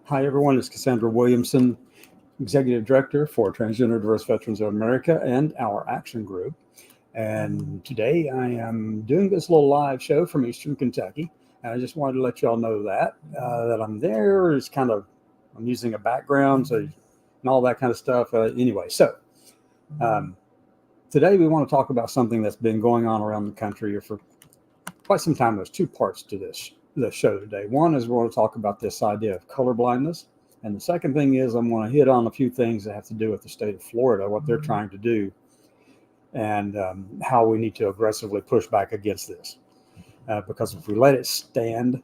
Hi, everyone. It's Cassandra Williamson, Executive Director for Transgender Diverse Veterans of America and our Action Group. And today I am doing this little live show from Eastern Kentucky. And I just wanted to let you all know that I'm there. It's kind of, I'm using a background and all that kind of stuff. Anyway, so today we want to talk about something that's been going on around the country for quite some time. There's two parts to this show today. One is we're going to talk about this idea of colorblindness. And the second thing is I'm going to hit on a few things that have to do with the state of Florida, what they're trying to do, and how we need to aggressively push back against this. Because if we let it stand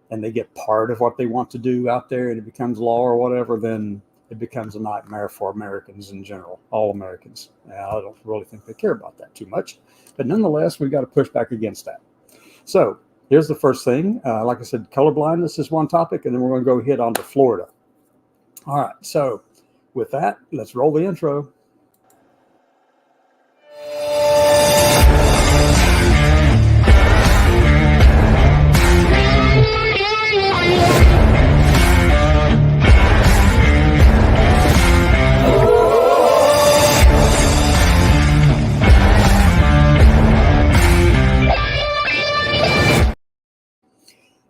and they get part of what they want to do out there and it becomes law or whatever, then it becomes a nightmare for Americans in general, all Americans. I don't really think they care about that too much. But nonetheless, we've got to push back against that. So here's the first thing. Like I said, colorblindness is one topic, and then we're going to go hit on to Florida. All right. So with that, let's roll the intro.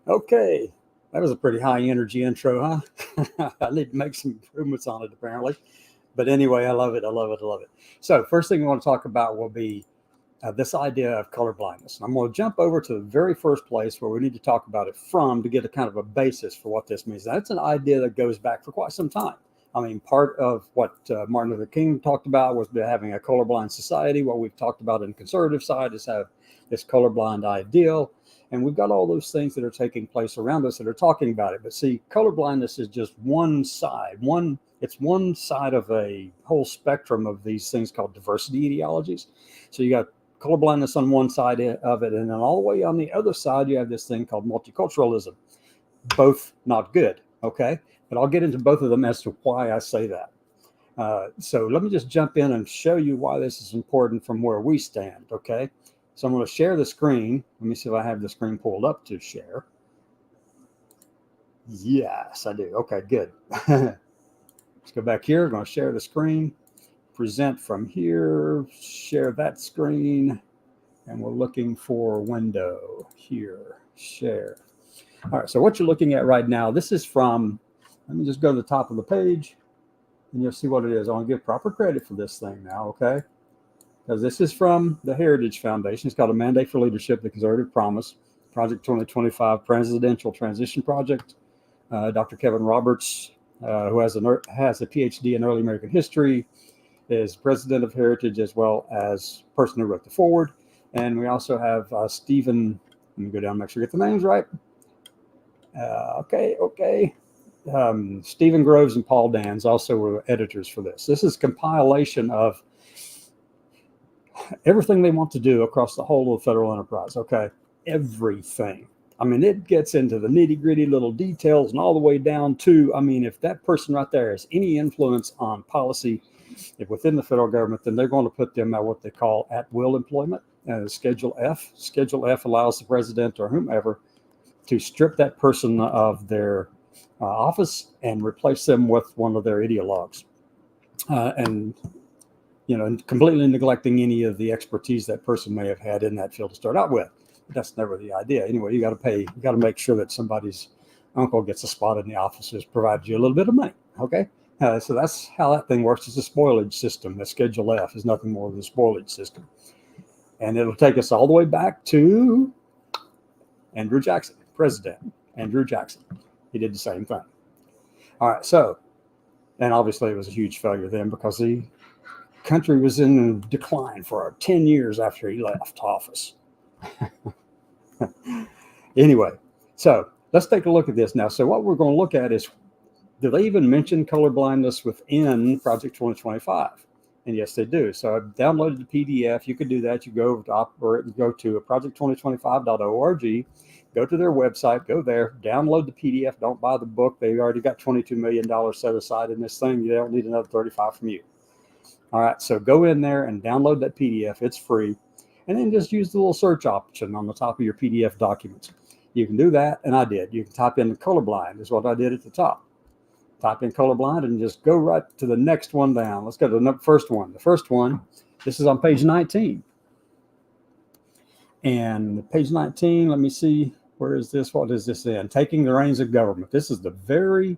Okay, that was a pretty high energy intro, huh? I need to make some improvements on it apparently. But anyway, I love it. I love it. I love it. So first thing we want to talk about will be this idea of colorblindness. And I'm going to jump over to the very first place where we need to talk about it from to get a kind of a basis for what this means. That's an idea that goes back for quite some time. I mean, part of what Martin Luther King talked about was having a colorblind society. What we've talked about in the conservative side is have this colorblind ideal. And we've got all those things that are taking place around us that are talking about it. But see, colorblindness is just one side. It's one side of a whole spectrum of these things called diversity ideologies. So you got colorblindness on one side of it, and then all the way on the other side, you have this thing called multiculturalism. Both not good, okay? But I'll get into both of them as to why I say that. So let me just jump in and show you why this is important from where we stand, okay? So I'm going to share the screen. Let me see if I have the screen pulled up to share. Yes, I do. Okay, good. Let's go back here. I'm going to share the screen, present from here, share that screen, and we're looking for a window here, share. All right, so what you're looking at right now, this is from, let me just go to the top of the page, and you'll see what it is. I want to give proper credit for this thing now, okay? Because this is from the Heritage Foundation. It's called A Mandate for Leadership, the Conservative Promise, Project 2025 Presidential Transition Project. Dr. Kevin Roberts, who has a PhD in early American history, is president of Heritage as well as person who wrote the foreword. And we also have Stephen, let me go down and make sure I get the names right. Okay. Stephen Groves and Paul Dans also were editors for this. This is compilation of everything they want to do across the whole of the federal enterprise, okay? Everything. I mean, it gets into the nitty-gritty little details and all the way down to, I mean, if that person right there has any influence on policy within the federal government, then they're going to put them at what they call at-will employment, Schedule F. Schedule F allows the president or whomever to strip that person of their office and replace them with one of their ideologues. And completely neglecting any of the expertise that person may have had in that field to start out with. But that's never the idea. Anyway, you got to make sure that somebody's uncle gets a spot in the office, has provided you a little bit of money, okay? So that's how that thing works. It's a spoilage system. The Schedule F is nothing more than a spoilage system. And it'll take us all the way back to Andrew Jackson, President Andrew Jackson. He did the same thing. All right, so, and obviously it was a huge failure then because the country was in decline for 10 years after he left office. Anyway, so let's take a look at this now. So what we're going to look at is, do they even mention colorblindness within Project 2025? And yes, they do. So I've downloaded the PDF. You could do that. You go over to Operate and go to project2025.org, go to their website, go there, download the PDF. Don't buy the book. They already got $22 million set aside in this thing. You don't need another 35 from you. All right, so go in there and download that PDF. It's free. and then just use the little search option on the top of your PDF documents. You can do that, and I did. You can type in colorblind is what I did at the top. Type in colorblind and just go right to the next one down. Let's go to the first one. The first one, this is on page 19. And page 19, let me see, where is this? What is this in? Taking the reins of government. This is the very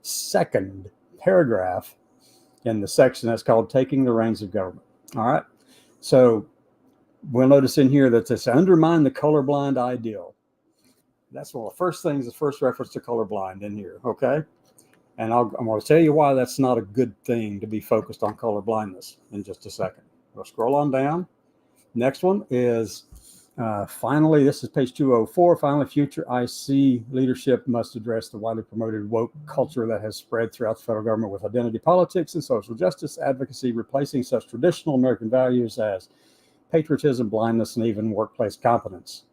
second paragraph in the section that's called Taking the Reins of Government. All right. So we'll notice in here that this undermine the colorblind ideal. That's one of the first things, the first reference to colorblind in here. Okay. And I'm going to tell you why that's not a good thing to be focused on colorblindness in just a second. We'll scroll on down. Next one is finally, this is page 204. Finally, future IC leadership must address the widely promoted woke culture that has spread throughout the federal government with identity politics and social justice advocacy, replacing such traditional American values as patriotism, blindness, and even workplace competence.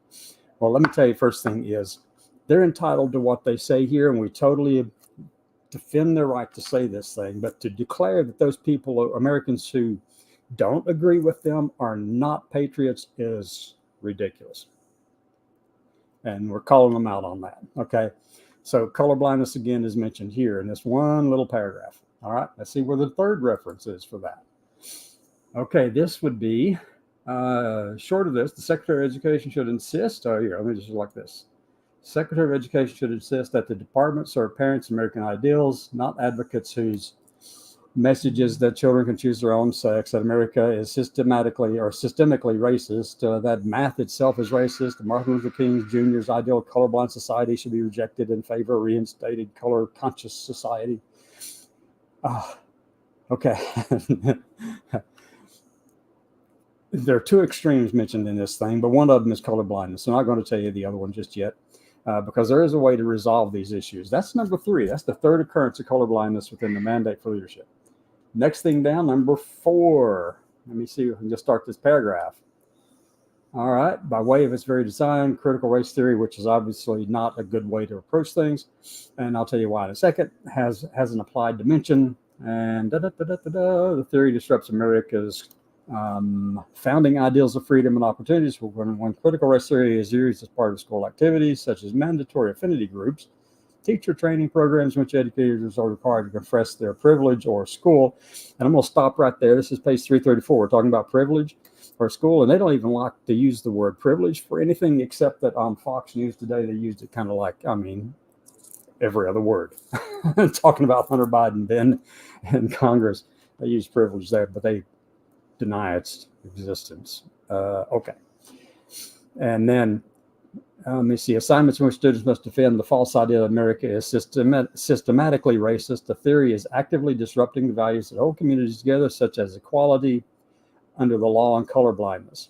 Well, let me tell you, first thing is they're entitled to what they say here, and we totally defend their right to say this thing, but to declare that those people, Americans who don't agree with them, are not patriots is ridiculous. And we're calling them out on that. Okay. So colorblindness again is mentioned here in this one little paragraph. All right. Let's see where the third reference is for that. Okay. This would be short of this. The Secretary of Education should insist. Oh, here, let me just like this. Secretary of Education should insist that the department serve parents' American ideals, not advocates whose messages that children can choose their own sex, that America is systemically racist, that math itself is racist, that Martin Luther King Jr.'s ideal of colorblind society should be rejected in favor of reinstated color-conscious society. Okay. There are two extremes mentioned in this thing, but one of them is colorblindness. I'm not going to tell you the other one just yet. Because there is a way to resolve these issues. That's number 3. That's the third occurrence of colorblindness within the mandate for leadership. Next thing down, number 4. Let me see if we can just start this paragraph. All right. By way of its very design, critical race theory, which is obviously not a good way to approach things, and I'll tell you why in a second, has an applied dimension. And the theory disrupts America's founding ideals of freedom and opportunities when critical race theory is used as part of school activities such as mandatory affinity groups, teacher training programs in which educators are required to confess their privilege or school. And I'm going to stop right there. This is page 334. We're talking about privilege or school, and they don't even like to use the word privilege for anything except that on Fox News today they used it kind of like, every other word. Talking about Hunter Biden then in Congress, they use privilege there, but they deny its existence. Okay. And then let me see. Assignments in which students must defend the false idea that America is systematically racist. The theory is actively disrupting the values that hold communities together, such as equality under the law and colorblindness.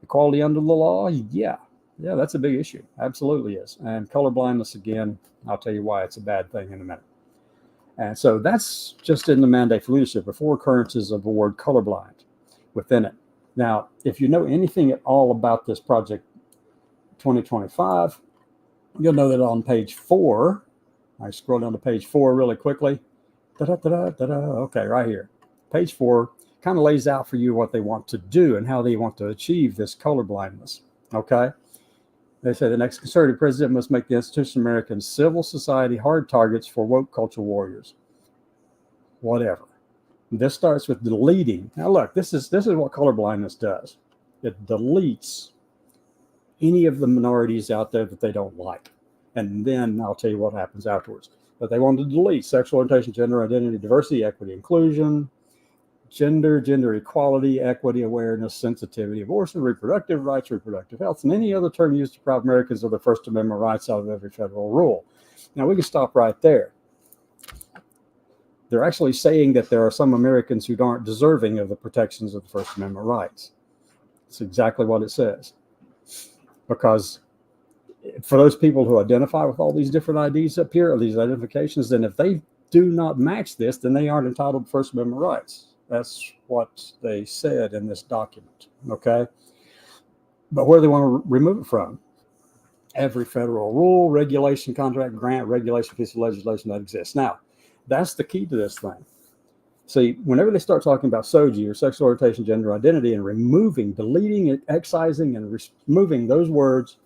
Equality under the law? Yeah, that's a big issue. Absolutely is. And colorblindness, again, I'll tell you why it's a bad thing in a minute. And so that's just in the mandate for leadership, the 4 occurrences of the word colorblind within it. Now, if you know anything at all about this project 2025, you'll know that on page 4, I scroll down to page 4 really quickly. Okay, right here. Page 4 kind of lays out for you what they want to do and how they want to achieve this colorblindness. Okay. They say the next conservative president must make the institution of American civil society hard targets for woke culture warriors. Whatever. This starts with deleting. Now, look, this is what colorblindness does. It deletes any of the minorities out there that they don't like. And then I'll tell you what happens afterwards. But they want to delete sexual orientation, gender identity, diversity, equity, inclusion, gender equality, equity, awareness, sensitivity, abortion, reproductive rights, reproductive health, and any other term used to deprive Americans of their First Amendment rights out of every federal rule. Now, we can stop right there. They're actually saying that there are some Americans who aren't deserving of the protections of the First Amendment rights. That's exactly what it says. Because for those people who identify with all these different IDs up here, or these identifications, then if they do not match this, then they aren't entitled to First Amendment rights. That's what they said in this document, okay? But where do they want to remove it from? Every federal rule, regulation, contract, grant, regulation, piece of legislation that exists. Now, that's the key to this thing. See, whenever they start talking about SOGI, or sexual orientation, gender identity, and deleting, excising, and removing those words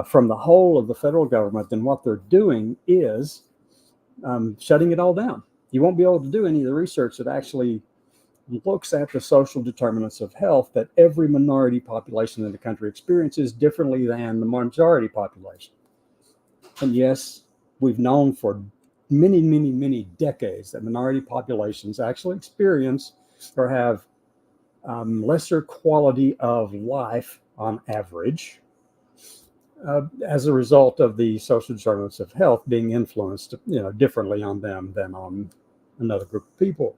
from the whole of the federal government, then what they're doing is shutting it all down. You won't be able to do any of the research that actually looks at the social determinants of health that every minority population in the country experiences differently than the majority population. And yes, we've known for many, many, many decades that minority populations actually experience or have lesser quality of life on average as a result of the social determinants of health being influenced, differently on them than on another group of people.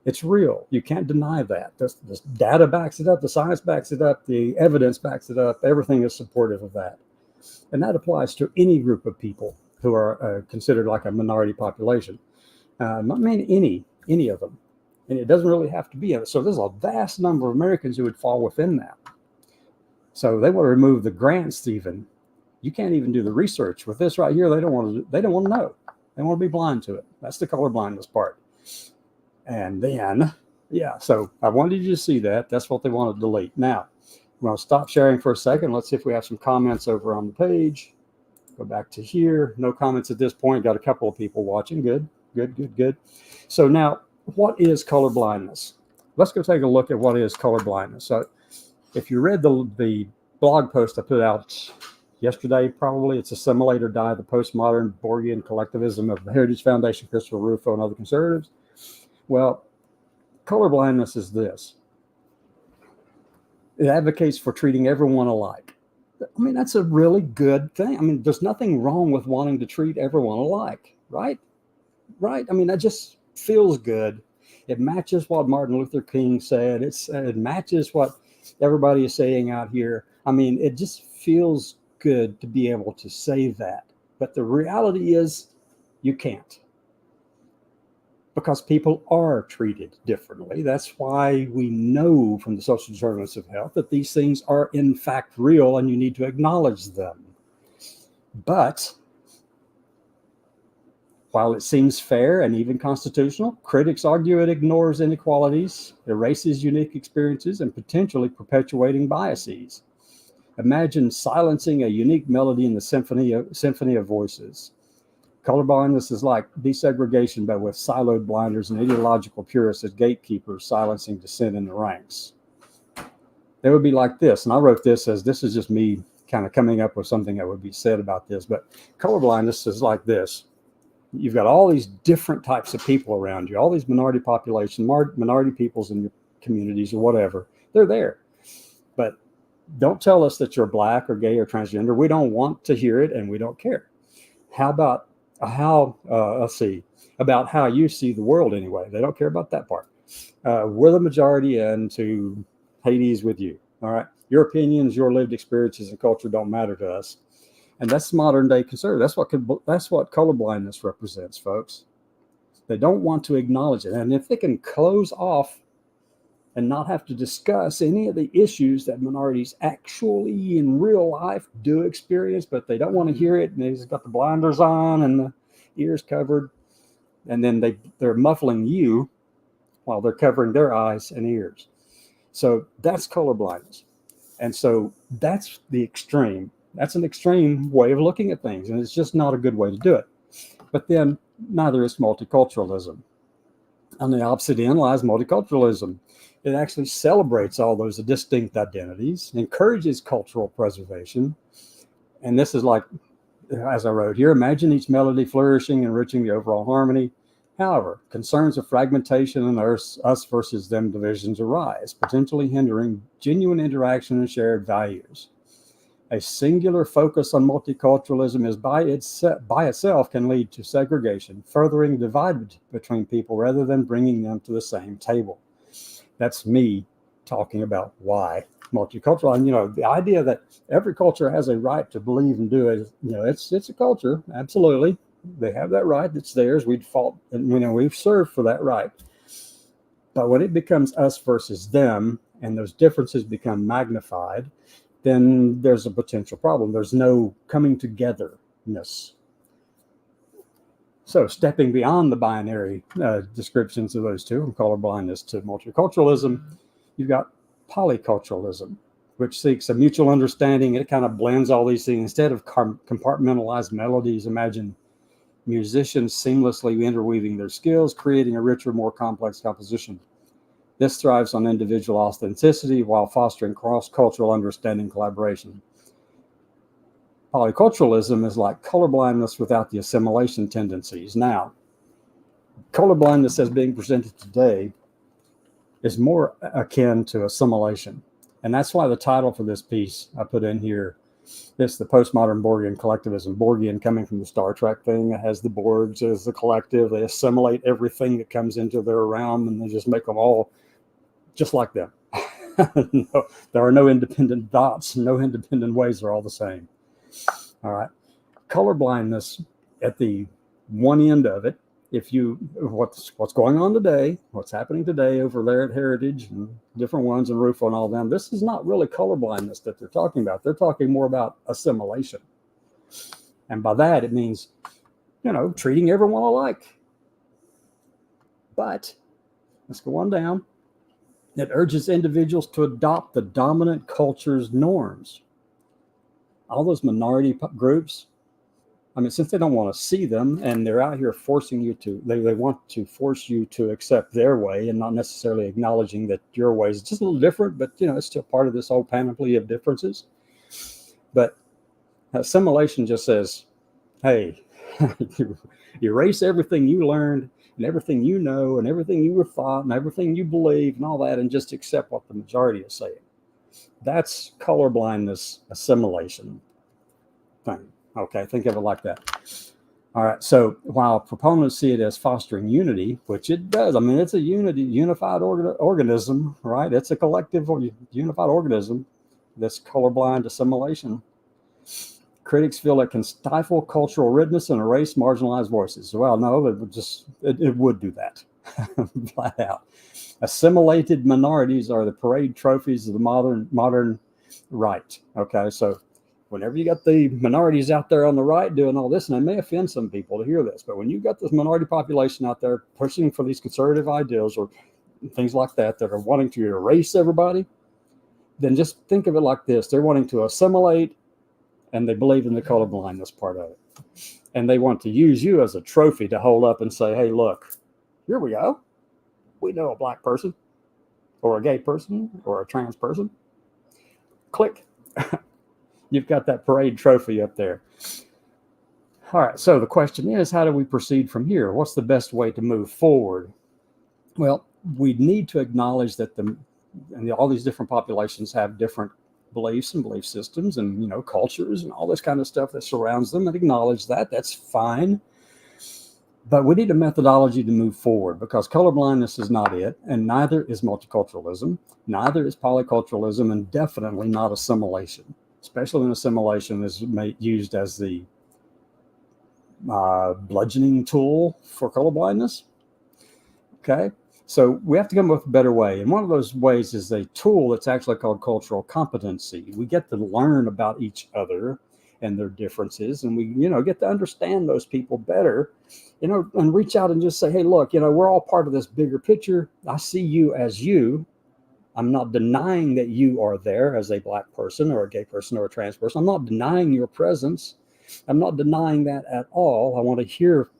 It's real. You can't deny that. The data backs it up. The science backs it up. The evidence backs it up. Everything is supportive of that. And that applies to any group of people who are considered like a minority population. Not mean any of them. And it doesn't really have to be. So there's a vast number of Americans who would fall within that. So they want to remove the grants even. You can't even do the research with this right here. They don't want to know. They want to be blind to it. That's the color blindness part. And then, so I wanted you to see that. That's what they want to delete. Now, I'm going to stop sharing for a second. Let's see if we have some comments over on the page. Go back to here. No comments at this point. Got a couple of people watching. Good. So now, what is color blindness? Let's go take a look at what is color blindness. So if you read the blog post I put out yesterday, probably, it's Assimilate or Die, the Postmodern Borgian Collectivism of the Heritage Foundation, Christopher Rufo, and other conservatives. Well, color blindness is this. It advocates for treating everyone alike. I mean, that's a really good thing. I mean, there's nothing wrong with wanting to treat everyone alike, right? Right? I mean, that just feels good. It matches what Martin Luther King said. It matches what everybody is saying out here. I mean, it just feels good to be able to say that. But the reality is you can't. Because people are treated differently. That's why we know from the social determinants of health that these things are in fact real and you need to acknowledge them. But while it seems fair and even constitutional, critics argue it ignores inequalities, erases unique experiences, and potentially perpetuating biases. Imagine silencing a unique melody in the symphony of voices. Colorblindness is like desegregation, but with siloed blinders and ideological purists as gatekeepers silencing dissent in the ranks. It would be like this, and I wrote this as this is just me kind of coming up with something that would be said about this, but colorblindness is like this. You've got all these different types of people around you, all these minority population, minority peoples in your communities or whatever. They're there. But don't tell us that you're black or gay or transgender. We don't want to hear it, and we don't care. How about about how you see the world anyway? They don't care about that part. We're the majority, and to Hades with you. All right. Your opinions, your lived experiences, and culture don't matter to us. And that's modern day conservative. That's what colorblindness represents, folks. They don't want to acknowledge it. And if they can close off and not have to discuss any of the issues that minorities actually in real life do experience, but they don't want to hear it, and they've got the blinders on and the ears covered, and then they're muffling you while they're covering their eyes and ears. So that's colorblindness. And so that's the extreme. That's an extreme way of looking at things, and it's just not a good way to do it. But then neither is multiculturalism. On the opposite end lies multiculturalism. It actually celebrates all those distinct identities, encourages cultural preservation. And this is like, as I wrote here, imagine each melody flourishing, enriching the overall harmony. However, concerns of fragmentation and us versus them divisions arise, potentially hindering genuine interaction and shared values. A singular focus on multiculturalism is by itself can lead to segregation, furthering divide between people rather than bringing them to the same table. That's me talking about why multicultural. And, the idea that every culture has a right to believe and do it, it's a culture. Absolutely. They have that right. It's theirs. We've fought and, we've served for that right. But when it becomes us versus them and those differences become magnified, then there's a potential problem. There's no coming togetherness. So stepping beyond the binary descriptions of those two, from colorblindness to multiculturalism, you've got polyculturalism, which seeks a mutual understanding. It kind of blends all these things. Instead of compartmentalized melodies, imagine musicians seamlessly interweaving their skills, creating a richer, more complex composition. This thrives on individual authenticity while fostering cross-cultural understanding, collaboration. Polyculturalism is like colorblindness without the assimilation tendencies. Now, colorblindness as being presented today is more akin to assimilation. And that's why the title for this piece I put in here is the postmodern Borgian collectivism. Borgian coming from the Star Trek thing. It has the Borgs as the collective. They assimilate everything that comes into their realm and they just make them all just like them. No, there are no independent dots, no independent ways. They're all the same. All right. Colorblindness at the one end of it, if you, what's going on today, what's happening today over there at Heritage and different ones and Rufo and all them, this is not really colorblindness that they're talking about. They're talking more about assimilation. And by that, it means, treating everyone alike. But let's go on down. It urges individuals to adopt the dominant culture's norms. All those minority groups, since they don't want to see them and they're out here forcing you to, they want to force you to accept their way and not necessarily acknowledging that your way is just a little different, but it's still part of this whole panoply of differences. But assimilation just says, hey, you erase everything you learned and everything you know and everything you were taught and everything you believe and all that, and just accept what the majority is saying. That's colorblindness assimilation thing. Okay, think of it like that. All right, so while proponents see it as fostering unity, which it does, it's a unified organism, right? It's a collective or unified organism, this colorblind assimilation. Critics feel it can stifle cultural richness and erase marginalized voices. Well, no, it would do that, flat out. Assimilated minorities are the parade trophies of the modern right. Okay, so whenever you got the minorities out there on the right doing all this, and it may offend some people to hear this, but when you've got this minority population out there pushing for these conservative ideals or things like that are wanting to erase everybody, then just think of it like this. They're wanting to assimilate, and they believe in the colorblindness part of it. And they want to use you as a trophy to hold up and say, hey, look, here we go. We know a black person or a gay person or a trans person. Click. You've got that parade trophy up there. All right, so the question is, how do we proceed from here? What's the best way to move forward? Well, we need to acknowledge that all these different populations have different beliefs and belief systems and, cultures and all this kind of stuff that surrounds them, and acknowledge that. That's fine. But we need a methodology to move forward, because colorblindness is not it, and neither is multiculturalism, neither is polyculturalism, and definitely not assimilation, especially when assimilation is used as the bludgeoning tool for colorblindness. Okay, so we have to come up with a better way, and one of those ways is a tool that's actually called cultural competency. We get to learn about each other and their differences, and we get to understand those people better, and reach out and just say, hey, look, we're all part of this bigger picture. I see you as you. I'm not denying that you are there as a black person or a gay person or a trans person. I'm not denying your presence. I'm not denying that at all. I want to hear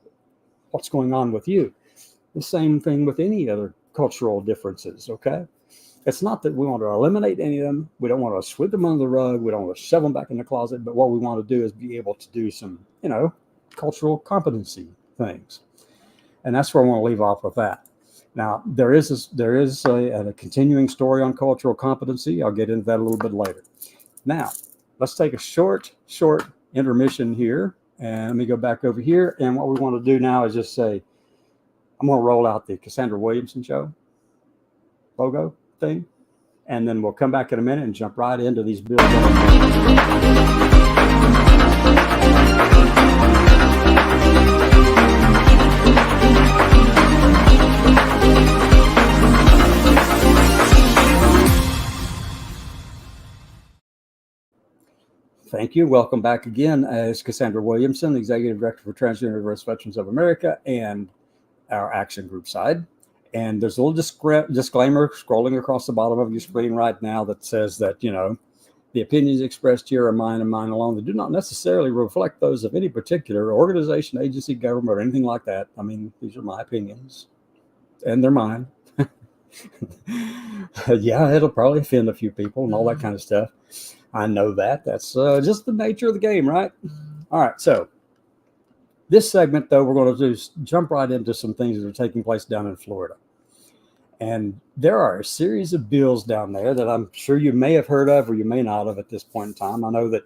what's going on with you. The same thing with any other cultural differences, okay? It's not that we want to eliminate any of them. We don't want to sweep them under the rug. We don't want to shove them back in the closet. But what we want to do is be able to do some, cultural competency things. And that's where I want to leave off with that. Now, there is a continuing story on cultural competency. I'll get into that a little bit later. Now, let's take a short intermission here. And let me go back over here. And what we want to do now is just say, I'm going to roll out the Cassandra Williamson show logo thing. And then we'll come back in a minute and jump right into these bills. Thank Thank you. Welcome back again as Cassandra Williamson, Executive Director for Transgender Diverse Veterans of America and our action group side. And there's a little disclaimer scrolling across the bottom of your screen right now that says that, the opinions expressed here are mine and mine alone. They do not necessarily reflect those of any particular organization, agency, government, or anything like that. I mean, these are my opinions and they're mine. Yeah, it'll probably offend a few people and all that kind of stuff. I know that. That's just the nature of the game, right? All right. So this segment, though, we're going to jump right into some things that are taking place down in Florida. And there are a series of bills down there that I'm sure you may have heard of or you may not have at this point in time. I know that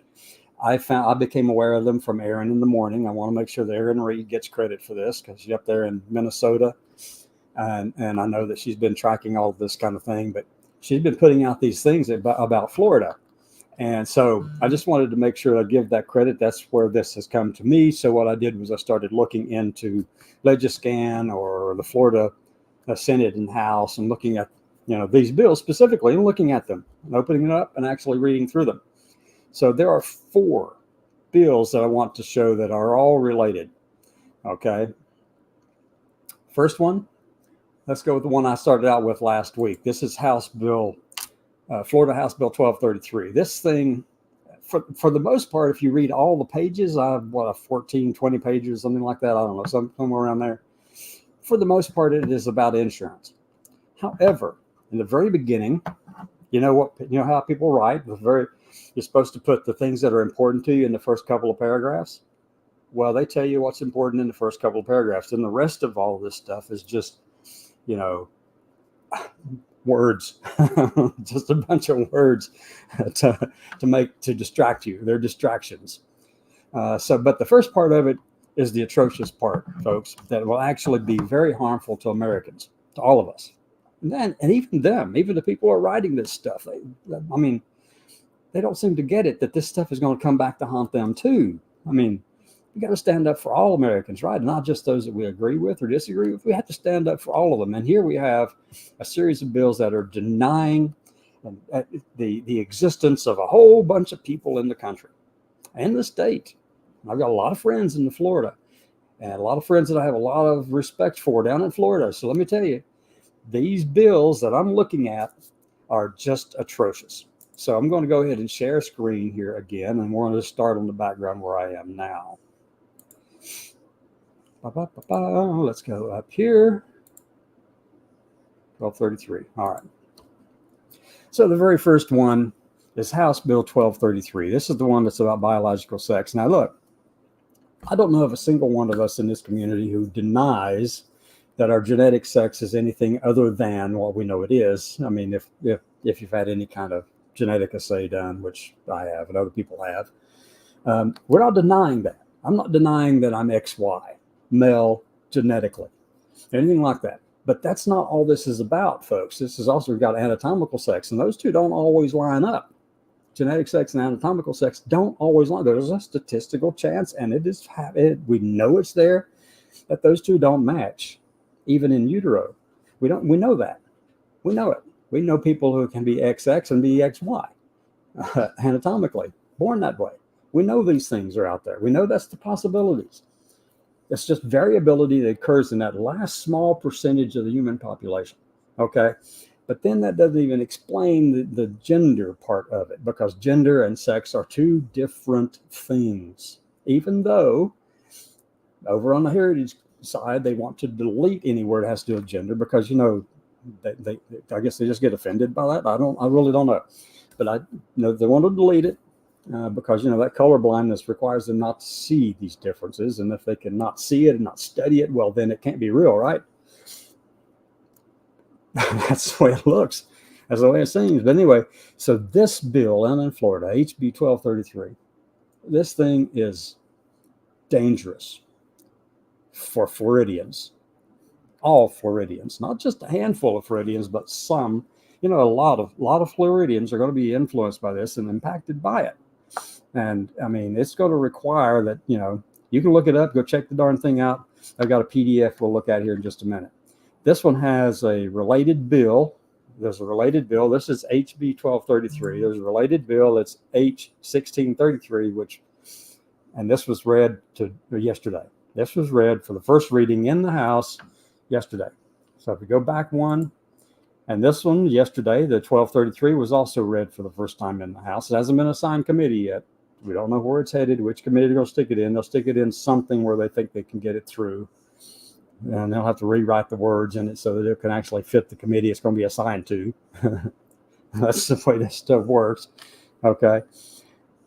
I became aware of them from Erin in the morning. I want to make sure that Erin Reed gets credit for this because she's up there in Minnesota. And I know that she's been tracking all of this kind of thing, but she's been putting out these things about Florida. And so I just wanted to make sure I give that credit. That's where this has come to me. So what I did was I started looking into Legiscan or the Florida Senate and House and looking at, these bills specifically and looking at them and opening it up and actually reading through them. So there are 4 bills that I want to show that are all related. Okay. First one, let's go with the one I started out with last week. This is Florida House Bill 1233. This thing, for the most part, if you read all the pages, 14, 20 pages, something like that. I don't know, somewhere around there. For the most part, it is about insurance. However, in the very beginning, you know how people write. You're supposed to put the things that are important to you in the first couple of paragraphs. Well, they tell you what's important in the first couple of paragraphs, and the rest of all this stuff is just, words, just a bunch of words to distract you. They're distractions. But the first part of it is the atrocious part, folks, that will actually be very harmful to Americans, to all of us. And even them, even the people who are writing this stuff, they don't seem to get it that this stuff is going to come back to haunt them too. I mean, we got to stand up for all Americans, right? Not just those that we agree with or disagree with. We have to stand up for all of them. And here we have a series of bills that are denying the existence of a whole bunch of people in the country and the state. I've got a lot of friends in Florida and a lot of friends that I have a lot of respect for down in Florida. So let me tell you, these bills that I'm looking at are just atrocious. So I'm going to go ahead and share screen here again, and we're going to start on the background where I am now. Let's go up here. 1233. All right. So the very first one is House Bill 1233. This is the one that's about biological sex. Now, look, I don't know of a single one of us in this community who denies that our genetic sex is anything other than what we know it is. I mean, if you've had any kind of genetic assay done, which I have and other people have, we're not denying that. I'm not denying that I'm XY, male genetically, anything like that. But that's not all this is about, folks. This is also, we've got anatomical sex, and those two don't always line up. Genetic sex and anatomical sex don't always line. There's a statistical chance, and we know it's there, that those two don't match, even in utero. We know that. We know it. We know people who can be XX and be XY, anatomically, born that way. We know these things are out there. We know that's the possibilities. It's just variability that occurs in that last small percentage of the human population. Okay. But then that doesn't even explain the gender part of it, because gender and sex are two different things. Even though over on the heritage side, they want to delete any word that has to do with gender because, I guess they just get offended by that. I really don't know. But they want to delete it. Because that color blindness requires them not to see these differences, and if they cannot see it and not study it, well, then it can't be real, right? That's the way it looks. That's the way it seems. But anyway, so this bill down in Florida, HB 1233, this thing is dangerous for Floridians, all Floridians, not just a handful of Floridians, but some. A lot of Floridians are going to be influenced by this and impacted by it. And I mean, it's going to require that, you can look it up, go check the darn thing out. I've got a PDF we'll look at here in just a minute. This one has a related bill there's a related bill. This is HB 1233. There's a related bill. It's H 1633, and this was read yesterday. This was read for the first reading in the House yesterday. So if we go back one, and this one yesterday, the 1233 was also read for the first time in the House. It hasn't been assigned committee yet. We don't know where it's headed, which committee they're going to stick it in. They'll stick it in something where they think they can get it through. And they'll have to rewrite the words in it so that it can actually fit the committee it's going to be assigned to. That's the way this stuff works. Okay.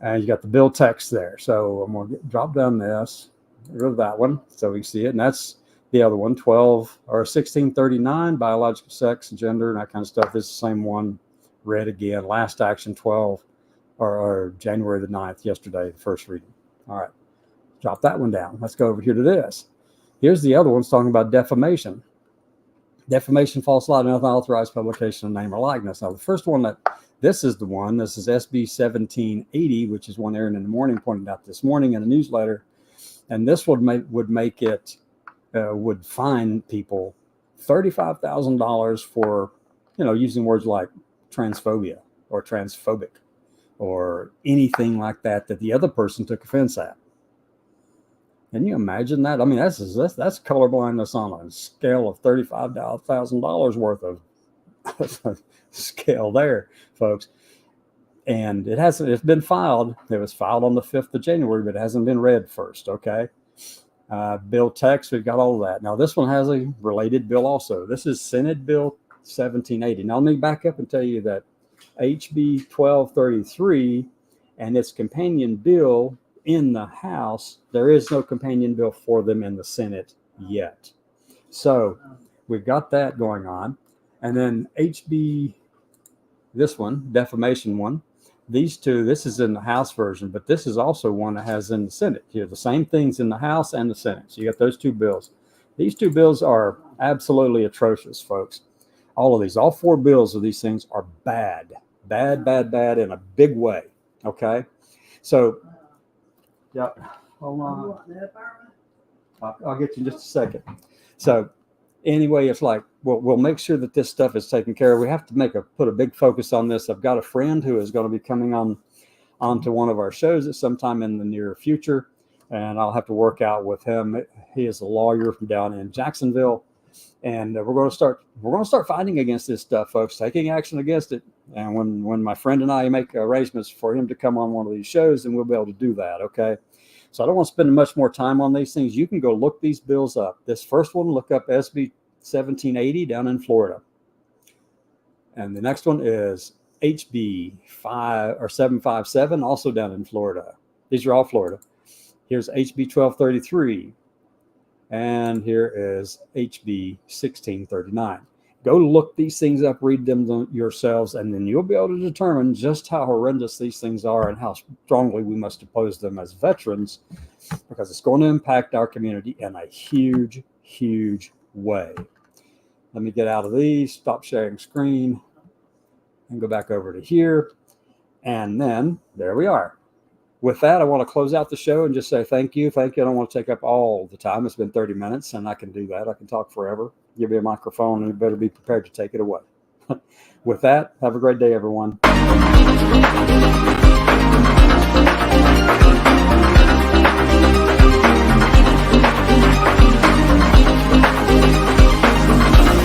And you got the bill text there. So I'm going to drop down this, get rid of that one so we can see it. And that's the other one, 1639, biological sex, gender, and that kind of stuff. Is the same one, read again. Last action, 12 or January the 9th, yesterday, the first reading. All right, drop that one down. Let's go over here to this. Here's the other one. It's talking about defamation. Defamation, false light, and unauthorized publication of name or likeness. Now, the first one this is SB 1780, which is one Aaron in the morning pointed out this morning in a newsletter. And this would make it, would fine people $35,000 for, using words like transphobia or transphobic or anything like that the other person took offense at. Can you imagine that? I mean, that's colorblindness on a scale of $35,000 worth of scale there, folks. And it's been filed. It was filed on the 5th of January, but it hasn't been read first. Okay. Bill text, we've got all of that. Now, this one has a related bill also. This is Senate Bill 1780. Now, let me back up and tell you that HB 1233 and its companion bill in the House, there is no companion bill for them in the Senate yet. So we've got that going on. And then HB, this one, defamation one, these two, this is in the House version, but this is also one that has in the Senate. Here, the same things in the House and the Senate. So you got those two bills. These two bills are absolutely atrocious, folks. All of these, all four bills of these things are bad in a big way. Okay. So, yeah, hold on. I'll get you in just a second. So anyway, it's like, we'll make sure that this stuff is taken care of. We have to put a big focus on this. I've got a friend who is going to be coming onto one of our shows at sometime in the near future, and I'll have to work out with him. He is a lawyer from down in Jacksonville, and we're going to start fighting against this stuff, folks, taking action against it. And when my friend and I make arrangements for him to come on one of these shows, then we'll be able to do that. Okay. So I don't want to spend much more time on these things. You can go look these bills up. This first one, look up SB 1780 down in Florida. And the next one is HB 757, also down in Florida. These are all Florida. Here's HB 1233. And here is HB 1639. Go look these things up, read them yourselves, and then you'll be able to determine just how horrendous these things are and how strongly we must oppose them as veterans, because it's going to impact our community in a huge, huge way. Let me get out of these, stop sharing screen, and go back over to here. And then there we are. With that, I want to close out the show and just say thank you. Thank you. I don't want to take up all the time. It's been 30 minutes, and I can do that. I can talk forever. Give me a microphone, and you better be prepared to take it away. With that, have a great day, everyone.